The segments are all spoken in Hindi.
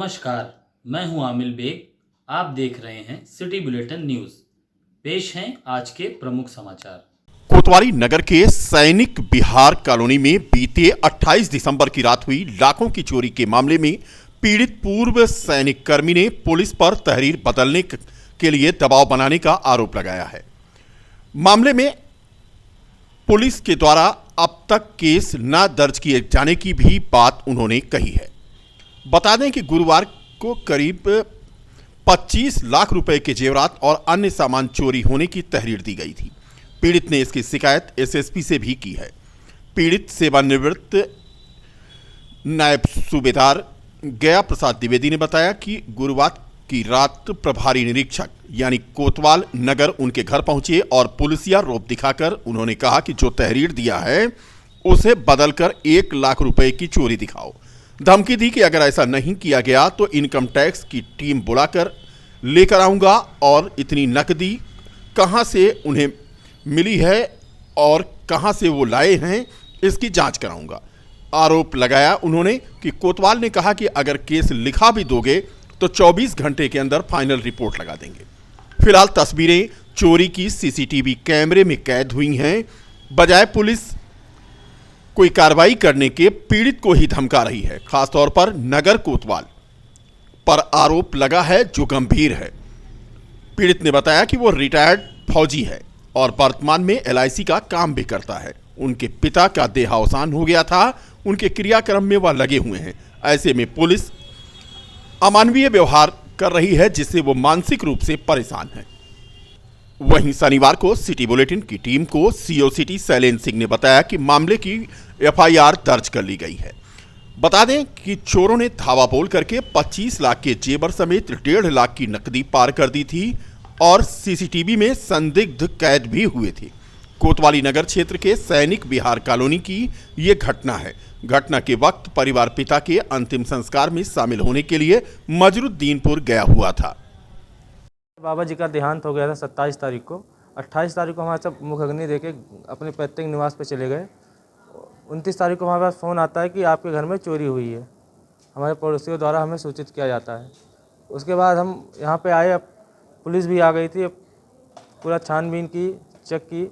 नमस्कार, मैं हूं आमिल बेग। आप देख रहे हैं सिटी बुलेटिन न्यूज़। पेश हैं आज के प्रमुख समाचार। कोतवाली नगर के सैनिक विहार कॉलोनी में बीते 28 दिसंबर की रात हुई लाखों की चोरी के मामले में पीड़ित पूर्व सैनिक कर्मी ने पुलिस पर तहरीर बदलने के लिए दबाव बनाने का आरोप लगाया है। मामले में पुलिस के द्वारा अब तक केस न दर्ज किए जाने की भी बात उन्होंने कही है। बता दें कि गुरुवार को करीब 25 लाख रुपए के जेवरात और अन्य सामान चोरी होने की तहरीर दी गई थी। पीड़ित ने इसकी शिकायत एसएसपी से भी की है। पीड़ित सेवानिवृत्त नायब सूबेदार गया प्रसाद द्विवेदी ने बताया कि गुरुवार की रात प्रभारी निरीक्षक यानी कोतवाल नगर उनके घर पहुंचे और पुलिसिया रौब दिखाकर उन्होंने कहा कि जो तहरीर दिया है उसे बदलकर 1 लाख रुपए की चोरी दिखाओ। धमकी दी कि अगर ऐसा नहीं किया गया तो इनकम टैक्स की टीम बुलाकर लेकर आऊंगा और इतनी नकदी कहां से उन्हें मिली है और कहां से वो लाए हैं इसकी जांच कराऊंगा। आरोप लगाया उन्होंने कि कोतवाल ने कहा कि अगर केस लिखा भी दोगे तो 24 घंटे के अंदर फाइनल रिपोर्ट लगा देंगे। फिलहाल तस्वीरें चोरी की सीसीटीवी कैमरे में कैद हुई हैं। बजाय पुलिस कोई कार्रवाई करने के पीड़ित को ही धमका रही है। खासतौर पर नगर कोतवाल पर आरोप लगा है जो गंभीर है। पीड़ित ने बताया कि वो रिटायर्ड फौजी है और वर्तमान में एलआईसी का काम भी करता है। उनके पिता का देहावसान हो गया था, उनके क्रियाक्रम में वह लगे हुए हैं। ऐसे में पुलिस अमानवीय व्यवहार कर रही है जिससे वो मानसिक रूप से परेशान है। वहीं शनिवार को सिटी बुलेटिन की टीम को सीओ सिटी शैलेंद्र सिंह ने बताया कि मामले की एफआईआर दर्ज कर ली गई है। बता दें कि चोरों ने धावा बोल करके 25 लाख के जेवर समेत 1.5 लाख की नकदी पार कर दी थी और सीसीटीवी में संदिग्ध कैद भी हुए थे। कोतवाली नगर क्षेत्र के सैनिक विहार कॉलोनी की ये घटना है। घटना के वक्त परिवार पिता के अंतिम संस्कार में शामिल होने के लिए मजरुद्दीनपुर गया हुआ था। बाबा जी का देहांत हो गया था 27 तारीख को। 28 तारीख को हमारे सब मुख अग्नि देके अपने पैतृक निवास पे चले गए। 29 तारीख को हमारे पास फ़ोन आता है कि आपके घर में चोरी हुई है। हमारे पड़ोसियों द्वारा हमें सूचित किया जाता है। उसके बाद हम यहाँ पे आए, अब पुलिस भी आ गई थी, पूरा छानबीन की, चेक की।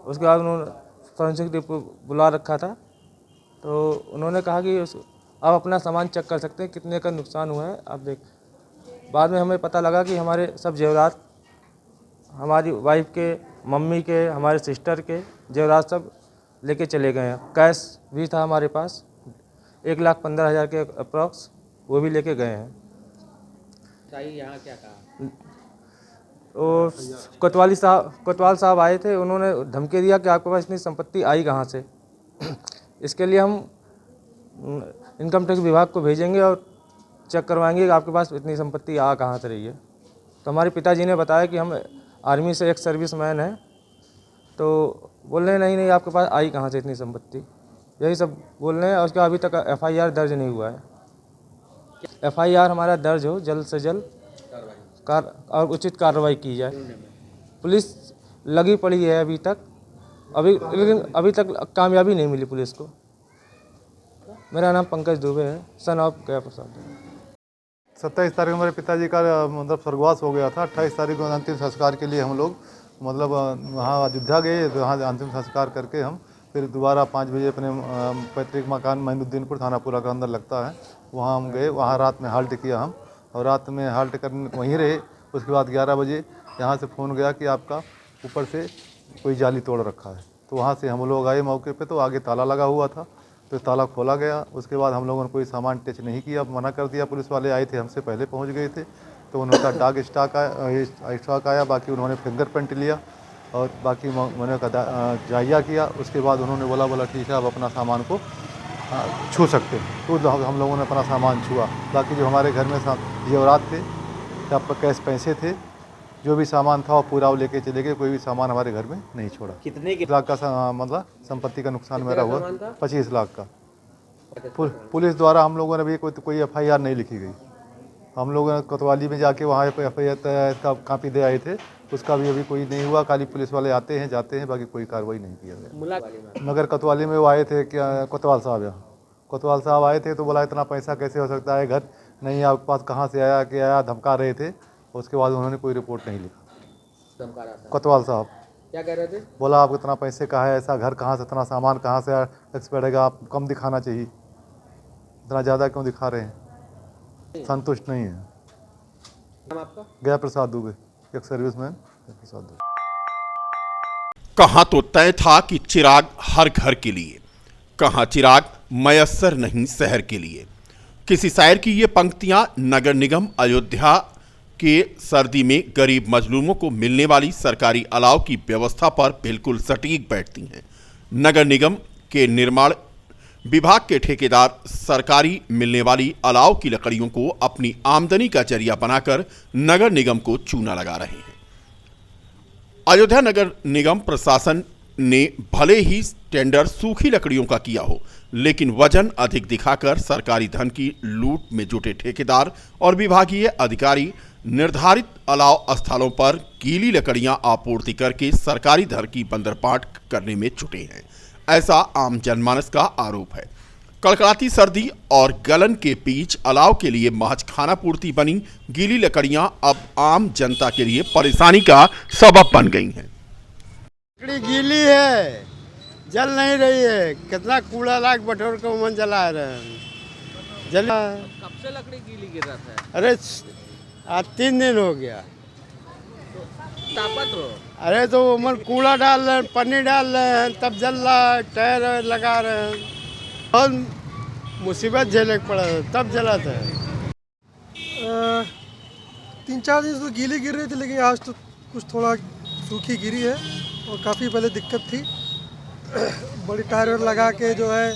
उसके बाद उन्होंने फॉरेंसिक रिपोर्ट बुला रखा था, तो उन्होंने कहा कि आप अपना सामान चेक कर सकते हैं कितने का नुकसान हुआ है आप देख। बाद में हमें पता लगा कि हमारे सब जेवरात, हमारी वाइफ के, मम्मी के, हमारे सिस्टर के जेवरात सब लेके चले गए हैं। कैश भी था हमारे पास 1,15,000 के अप्रॉक्स, वो भी लेके गए हैं। यहाँ क्या कहा? तो कोतवाल साहब आए थे, उन्होंने धमकी दिया कि आपके पास इतनी संपत्ति आई कहाँ से। इसके लिए हम इनकम टैक्स विभाग को भेजेंगे और चेक करवाएंगे कि आपके पास इतनी संपत्ति आ कहाँ से रही है। तो हमारे पिताजी ने बताया कि हम आर्मी से एक सर्विसमैन हैं, तो बोल रहे हैं नहीं आपके पास आई कहाँ से इतनी संपत्ति, यही सब बोल रहे हैं। और उसका अभी तक एफआईआर दर्ज नहीं हुआ है। एफआईआर हमारा दर्ज हो जल्द से जल्द और उचित कार्रवाई की जाए। पुलिस लगी पड़ी है अभी तक, लेकिन अभी तक कामयाबी नहीं मिली पुलिस को। मेरा नाम पंकज दुबे है, सन ऑफ गया प्रसाद। 27 तारीख को मेरे पिताजी का मतलब स्वर्गवास हो गया था। 28 तारीख को अंतिम संस्कार के लिए हम लोग मतलब वहाँ अयोध्या गए, तो वहाँ अंतिम संस्कार करके हम फिर दोबारा 5 बजे अपने पैतृक मकान मजरुद्दीनपुर थानापुरा का अंदर लगता है, वहाँ हम गए। वहाँ रात में हाल्ट किया हम, और रात में हाल्ट करने वहीं रहे। उसके बाद 11 बजे यहाँ से फ़ोन गया कि आपका ऊपर से कोई जाली तोड़ रखा है। तो वहाँ से हम लोग आए मौके पे, तो आगे ताला लगा हुआ था, तो ताला खोला गया। उसके बाद हम लोगों ने कोई सामान टच नहीं किया, मना कर दिया। पुलिस वाले आए थे, हमसे पहले पहुँच गए थे, तो उनका डॉग स्टॉक आया। बाकी उन्होंने फिंगरप्रिंट लिया और बाकी मैंने जायजा किया। उसके बाद उन्होंने बोला ठीक है, आप अपना सामान को छू सकते हैं। तो हम लोगों ने अपना सामान छुआ। बाकी जो हमारे घर में जेवरात थे, कैश पैसे थे, जो भी सामान था वो पूरा वो लेके चले गए। कोई भी सामान हमारे घर में नहीं छोड़ा। कितने के लाख का मतलब संपत्ति का नुकसान मेरा हुआ 25 लाख का। पुलिस द्वारा हम लोगों ने भी कोई एफआईआर नहीं लिखी गई। हम लोग कोतवाली में जाके वहाँ एफआईआर का कापी दे आए थे, उसका भी अभी कोई नहीं हुआ। खाली पुलिस वाले आते हैं जाते हैं, बाकी कोई कार्रवाई नहीं किया गया। मगर कोतवाली में वो आए थे, क्या कोतवाल साहब आए थे, तो बोला इतना पैसा कैसे हो सकता है, घर नहीं आपके पास कहाँ से आया क्या आया, धमका रहे थे। उसके बाद उन्होंने कोई रिपोर्ट नहीं लिखा। धमका रहा था, कोतवाल साहब क्या कह रहे थे? बोला आप इतना पैसे का है, ऐसा घर कहाँ से, इतना सामान कहाँ से एक्सपायर है, आप कम दिखाना चाहिए, इतना ज़्यादा क्यों दिखा रहे हैं। संतुष्ट नहीं है। नाम आपका? गया प्रसाद दुबे, एक सर्विसमैन गया प्रसाद दुबे। कहां तो तय था कि चिराग हर घर के लिए, कहां चिराग मयस्सर नहीं शहर के लिए। किसी शायर की ये पंक्तियां नगर निगम अयोध्या के सर्दी में गरीब मजलूमों को मिलने वाली सरकारी अलाव की व्यवस्था पर बिल्कुल सटीक बैठती हैं। नगर निगम के निर्माण विभाग के ठेकेदार सरकारी मिलने वाली अलाव की लकड़ियों को अपनी आमदनी का जरिया बनाकर नगर निगम को चूना लगा रहे हैं। अयोध्या नगर निगम प्रशासन ने भले ही टेंडर सूखी लकड़ियों का किया हो, लेकिन वजन अधिक दिखाकर सरकारी धन की लूट में जुटे ठेकेदार और विभागीय अधिकारी निर्धारित अलाव स्थलों पर गीली लकड़ियां आपूर्ति करके सरकारी धन की बंदरपाट करने में जुटे हैं, ऐसा आम जनमानस का आरोप है। कड़कड़ाती सर्दी और गलन के बीच अलाव के लिए महज खाना पूर्ति बनी गीली लकड़ियां अब आम जनता के लिए परेशानी का सबब बन गई हैं। लकड़ी गीली है, जल नहीं रही है। कितना कूड़ा लाख बटोर के उमन जला रहे हैं, जला। कब से लकड़ी गीली गिर रहा था? अरे आज 3 दिन हो गया। तापत हो? अरे तो उमन कूड़ा डाल रहे हैं, पन्नी डाल रहे हैं, तब जल रहा है, टायर लगा रहे हैं। बहुत मुसीबत झेलने पड़ा है, तब जला था। 3-4 दिन से तो गीली गिर रही थी, लेकिन आज तो कुछ थोड़ा सूखी गिरी है। और काफ़ी पहले दिक्कत थी, बड़ी टायर वायर लगा के जो है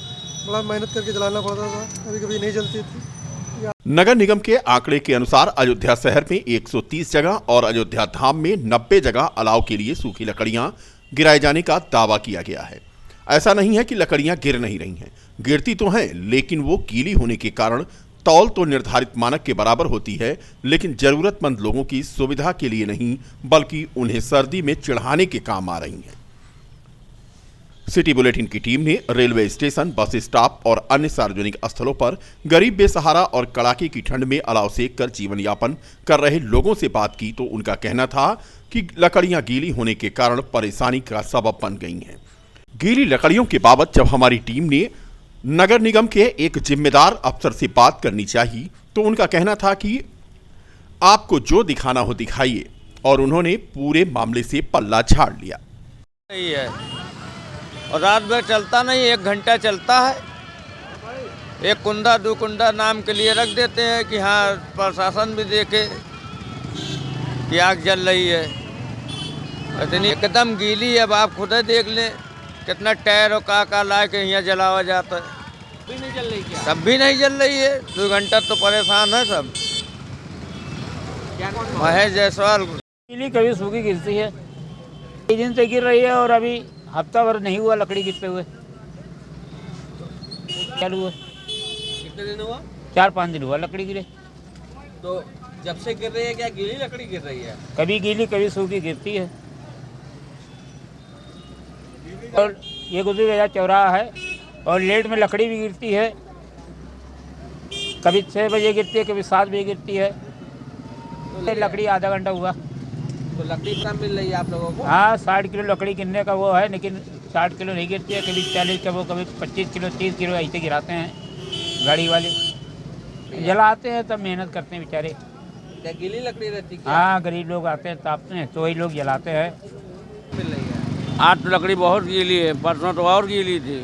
बड़ा मेहनत करके जलाना पड़ता था, कभी कभी नहीं जलती थी। नगर निगम के आंकड़े के अनुसार अयोध्या शहर में 130 जगह और अयोध्या धाम में 90 जगह अलाव के लिए सूखी लकड़ियां गिराए जाने का दावा किया गया है। ऐसा नहीं है कि लकड़ियां गिर नहीं रही हैं, गिरती तो हैं, लेकिन वो गीली होने के कारण तौल तो निर्धारित मानक के बराबर होती है, लेकिन जरूरतमंद लोगों की सुविधा के लिए नहीं, बल्कि उन्हें सर्दी में चिढ़ाने के काम आ रही हैं। सिटी बुलेटिन की टीम ने रेलवे स्टेशन, बस स्टॉप और अन्य सार्वजनिक स्थलों पर गरीब बेसहारा और कड़ाके की ठंड में अलाव सेक कर जीवन यापन कर रहे लोगों से बात की तो उनका कहना था कि लकड़ियां गीली होने के कारण परेशानी का सबब बन गई हैं। गीली लकड़ियों के बाबत जब हमारी टीम ने नगर निगम के एक जिम्मेदार अफसर से बात करनी चाहिए तो उनका कहना था कि आपको जो दिखाना हो दिखाइए, और उन्होंने पूरे मामले से पल्ला झाड़ लिया। सही है, और रात भर चलता नहीं, 1 घंटा चलता है। 1 कुंडा 2 कुंडा नाम के लिए रख देते हैं कि हाँ प्रशासन भी देखे कि आग जल रही है। इतनी एकदम गीली है, अब आप खुद ही देख लें कितना टायर और का ला के यहाँ जलावा जाता है। भी नहीं जल रही क्या? तब भी नहीं जल रही है, 2 घंटा तो परेशान है सब। क्या महेश जायसवाल। गीली कभी सूखी गिरती है, 2 दिन से गिर रही है और अभी हफ्ता भर नहीं हुआ लकड़ी गिरते हुए। चालू हुआ कितने दिन हुआ? 4-5 दिन हुआ लकड़ी गिरे। तो जब से गिर रही है क्या गीली लकड़ी गिर रही है? कभी गीली कभी सूखी गिरती है। और ये गुजरी बाजार चौराहा है और लेट में लकड़ी भी गिरती है, कभी 6 बजे गिरती है, कभी 7 बजे गिरती है। तो लकड़ी आधा घंटा हुआ। तो लकड़ी कम मिल रही है आप लोगों को? हाँ, 60 किलो लकड़ी गिरने का वो है, लेकिन 60 किलो नहीं गिरती है। कभी 40 का वो, कभी 25 किलो 30 किलो ऐसे गिराते हैं गाड़ी वाले। जलाते हैं तब मेहनत करते हैं बेचारे। क्या गीली लकड़ी रहती है? हाँ, गरीब लोग आते हैं, तापते हैं, तो वही लोग जलाते हैं। मिल रही है। आज तो लकड़ी बहुत गीली है, परसों तो और गीली थी।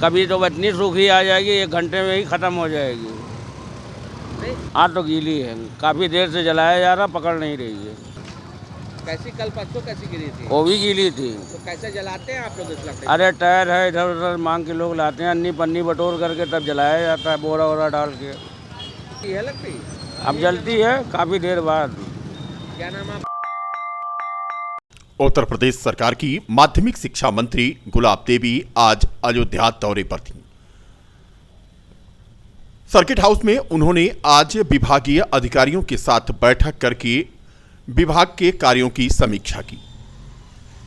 कभी तो इतनी सूखी आ जाएगी 1 घंटे में ही ख़त्म हो जाएगी। आज तो गीली है, काफ़ी देर से जलाया जा रहा, पकड़ नहीं रही है। कैसी कल परसों कैसी गिरी थी? वो भी गीली थी। तो कैसे जलाते हैं आप लोग इस लकड़ी? अरे टायर है, इधर उधर मांग के लोग लाते हैं, अन्नी पन्नी बटोर करके तब जलाया जाता है, बोरा वोरा डाल के। ये लकड़ी अब जलती है काफ़ी देर बाद। क्या नाम आप? उत्तर प्रदेश सरकार की माध्यमिक शिक्षा मंत्री गुलाब देवी आज अयोध्या दौरे पर थीं। सर्किट हाउस में उन्होंने आज विभागीय अधिकारियों के साथ बैठक करके विभाग के कार्यों की समीक्षा की।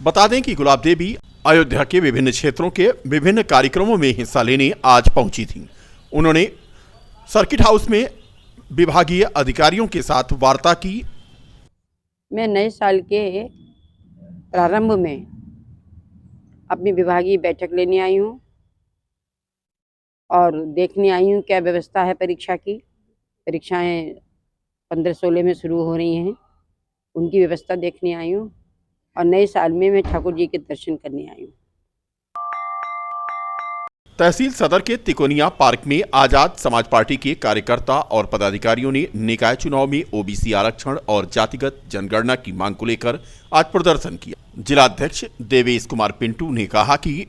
बता दें कि गुलाब देवी अयोध्या के विभिन्न क्षेत्रों के विभिन्न कार्यक्रमों में हिस्सा लेने आज पहुंची थीं। उन्होंने सर्किट हाउस में विभागीय अधिकारियों के साथ वार्ता की। मैं नए साल के प्रारंभ में अपनी विभागीय बैठक लेने आई हूँ और देखने आई हूँ क्या व्यवस्था है परीक्षा की। परीक्षाएं 15-16 में शुरू हो रही हैं, उनकी व्यवस्था देखने आई हूँ और नए साल में मैं ठाकुर जी के दर्शन करने आई हूँ। तहसील सदर के तिकोनिया पार्क में आजाद समाज पार्टी के कार्यकर्ता और पदाधिकारियों ने निकाय चुनाव में ओबीसी आरक्षण और जातिगत जनगणना की मांग को लेकर आज प्रदर्शन किया। जिलाध्यक्ष देवेश कुमार पिंटू ने कहा कि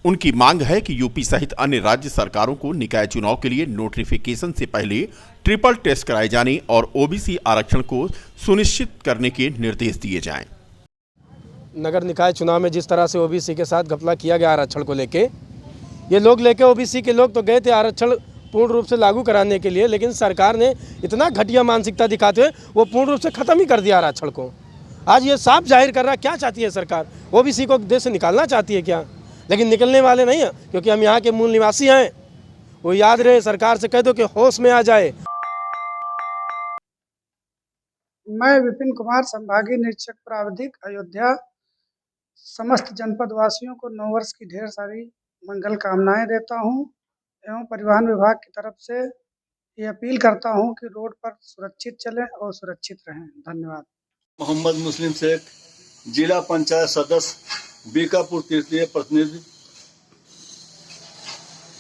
उनकी मांग है कि यूपी सहित अन्य राज्य सरकारों को निकाय चुनाव के लिए नोटिफिकेशन से पहले ट्रिपल टेस्ट कराए जाने और ओबीसी आरक्षण को सुनिश्चित करने के निर्देश दिए जाएं। नगर निकाय चुनाव में जिस तरह से ओबीसी के साथ घपला किया गया आरक्षण को लेके, ये लोग लेके ओबीसी के लोग तो गए थे आरक्षण पूर्ण रूप से लागू कराने के लिए, लेकिन सरकार ने इतना घटिया मानसिकता दिखाते हुए वो पूर्ण रूप से खत्म ही कर दिया आरक्षण को। आज ये साफ जाहिर कर रहा क्या चाहती है सरकार, ओबीसी को देश से निकालना चाहती है क्या? लेकिन निकलने वाले नहीं है, क्योंकि हम यहाँ के मूल निवासी हैं। वो याद रहे, सरकार से कह दो कि होश में आ जाए। मैं विपिन कुमार, संभागीय निरीक्षक प्राविधिक, अयोध्या। समस्त जनपद वासियों को नव वर्ष की ढेर सारी मंगल कामनाएं देता हूं एवं परिवहन विभाग की तरफ से ये अपील करता हूं कि रोड पर सुरक्षित चलें और सुरक्षित रहें। धन्यवाद। मोहम्मद मुस्लिम शेख, जिला पंचायत सदस्य, बीकापुर तृतीय प्रतिनिधि।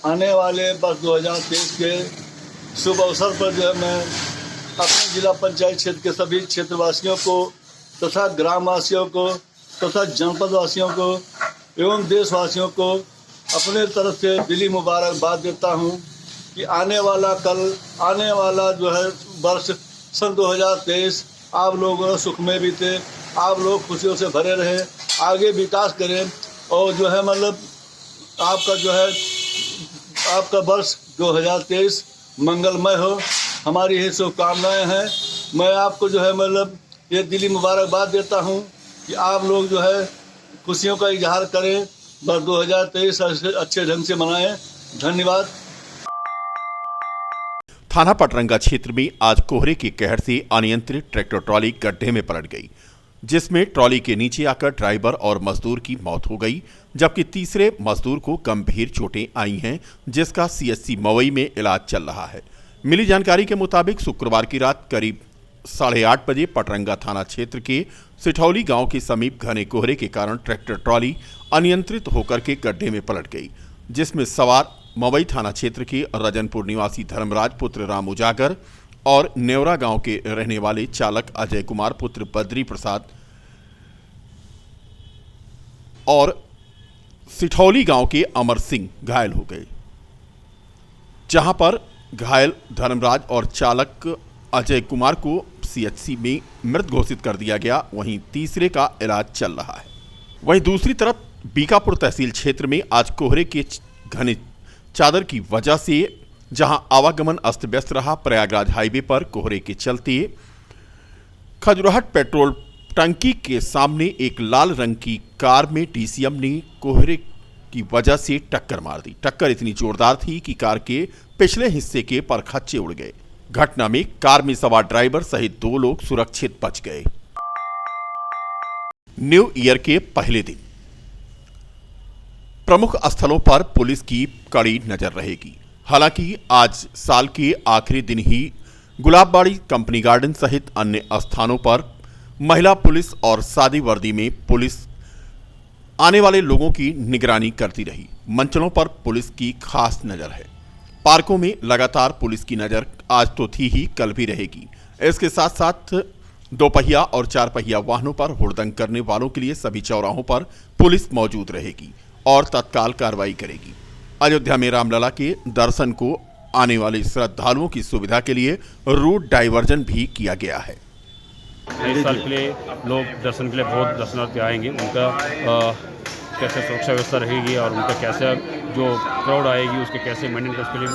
आने वाले वर्ष 2023 के शुभ अवसर पर जो है मैं अपने जिला पंचायत क्षेत्र के सभी क्षेत्रवासियों को तथा ग्रामवासियों को तथा जनपद वासियों को एवं देशवासियों को अपने तरफ से दिली मुबारकबाद देता हूं कि आने वाला जो है वर्ष सन 2023 आप लोगों सुखमय बीते, आप लोग खुशियों से भरे रहे, आगे विकास करें और जो है मतलब आपका वर्ष 2023 मंगलमय हो। हमारी यही शुभकामनाएं हैं। मैं आपको जो है मतलब ये दिली मुबारकबाद देता हूं कि आप लोग जो है खुशियों का इजहार करें, बस 2023 अच्छे ढंग से मनाएं। धन्यवाद। थाना पटरंगा क्षेत्र में आज कोहरे के कहर से अनियंत्रित ट्रैक्टर ट्रॉली गड्ढे में पलट गई, जिसमें ट्रॉली के नीचे आकर ड्राइवर और मजदूर की मौत हो गई, जबकि तीसरे मजदूर को गंभीर चोटें आई हैं, जिसका सीएचसी मवई में इलाज चल रहा है। मिली जानकारी के मुताबिक शुक्रवार की रात करीब 8:30 बजे पटरंगा थाना क्षेत्र के सिठौली गांव के समीप घने कोहरे के कारण ट्रैक्टर ट्रॉली अनियंत्रित होकर के गड्ढे में पलट गई, जिसमें सवार मवई थाना क्षेत्र के रजनपुर निवासी धर्मराज पुत्र राम उजागर और नेवरा गांव के रहने वाले चालक अजय कुमार पुत्र बद्री प्रसाद और सिठौली गांव के अमर सिंह घायल हो गए, जहां पर घायल धर्मराज और चालक अजय कुमार को सीएचसी में मृत घोषित कर दिया गया। वहीं तीसरे का इलाज चल रहा है। वहीं दूसरी तरफ बीकापुर तहसील क्षेत्र में आज कोहरे के घने चादर की वजह से जहां आवागमन अस्त व्यस्त रहा, प्रयागराज हाईवे पर कोहरे के चलते खजुराहट पेट्रोल टंकी के सामने एक लाल रंग की कार में डीसीएम ने कोहरे की वजह से टक्कर मार दी। टक्कर इतनी जोरदार थी कि कार के पिछले हिस्से के परखच्चे उड़ गए। घटना में कार में सवार ड्राइवर सहित 2 लोग सुरक्षित बच गए। न्यू ईयर के पहले दिन प्रमुख स्थलों पर पुलिस की कड़ी नजर रहेगी। हालांकि आज साल के आखिरी दिन ही गुलाबबाड़ी कंपनी गार्डन सहित अन्य स्थानों पर महिला पुलिस और सादी वर्दी में पुलिस आने वाले लोगों की निगरानी करती रही। मंचलों पर पुलिस की खास नजर है। पार्कों में लगातार पुलिस की नजर आज तो थी ही, कल भी रहेगी। इसके साथ साथ 2 पहिया और 4 पहिया वाहनों पर हुड़दंग करने वालों के लिए सभी चौराहों पर पुलिस मौजूद रहेगी और तत्काल कार्रवाई करेगी। अयोध्या में रामलला के दर्शन को आने वाले श्रद्धालुओं की सुविधा के लिए रूट डाइवर्जन भी किया गया है। नए साल के लिए लोग दर्शन के लिए बहुत दर्शनार्थी आएंगे। उनका कैसे सुरक्षा व्यवस्था रहेगी और उनका कैसे जो क्राउड आएगी उसके कैसे मेंटेन कर, उसके लिए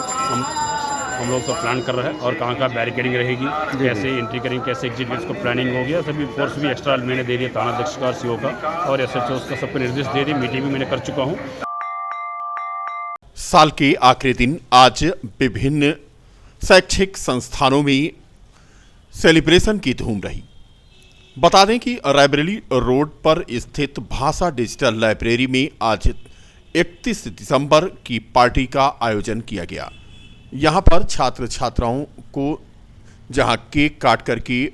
हम लोग सब प्लान कर रहे हैं। और कहाँ बैरिकेडिंग रहेगी, कैसे एंट्री करेंगे, कैसे एग्जिट गेट्स को प्लानिंग हो गया। सभी फोर्स भी एक्स्ट्रा मैंने दे दिया थाना अध्यक्ष का और सीओ का और एसएचओ का सबको निर्देश दे दिए। मीटिंग भी मैंने कर चुका हूँ। साल के आखिरी दिन आज विभिन्न शैक्षिक संस्थानों में सेलिब्रेशन की धूम रही। बता दें कि रायबरेली रोड पर स्थित भाषा डिजिटल लाइब्रेरी में आज 31 दिसंबर की पार्टी का आयोजन किया गया। यहां पर छात्र छात्राओं को जहां केक काट करके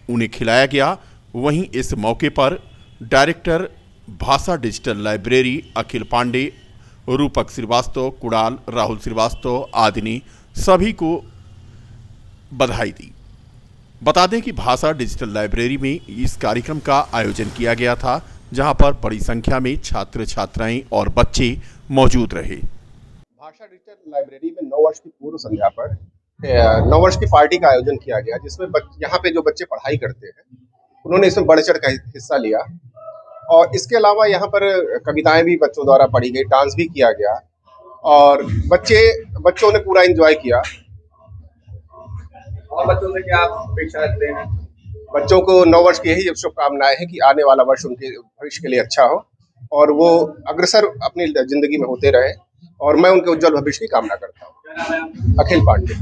उन्हें खिलाया गया, वहीं इस मौके पर डायरेक्टर भाषा डिजिटल लाइब्रेरी अखिल पांडे, रूपक श्रीवास्तव, कुणाल, राहुल श्रीवास्तव आदि ने सभी को बधाई दी। बता दें कि भाषा डिजिटल लाइब्रेरी में इस कार्यक्रम का आयोजन किया गया था, जहां पर बड़ी संख्या में छात्र छात्राएं और बच्चे मौजूद रहे। भाषा डिजिटल लाइब्रेरी में 9 वर्ष की पूर्व संध्या पर 9 वर्ष की पार्टी का आयोजन किया गया, जिसमें यहाँ पे जो बच्चे पढ़ाई करते हैं उन्होंने इसमें बढ़ चढ़ कर हिस्सा लिया। और इसके अलावा यहाँ पर कविताएं भी बच्चों द्वारा पढ़ी गई, डांस भी किया गया और बच्चों ने पूरा एंजॉय किया। और बच्चों से क्या अपेक्षा रखते हैं? बच्चों को 9 वर्ष की यही शुभकामनाएं हैं कि आने वाला वर्ष उनके भविष्य के लिए अच्छा हो और वो अग्रसर अपनी जिंदगी में होते रहे, और मैं उनके उज्जवल भविष्य की कामना करता हूँ। अखिल पांडे।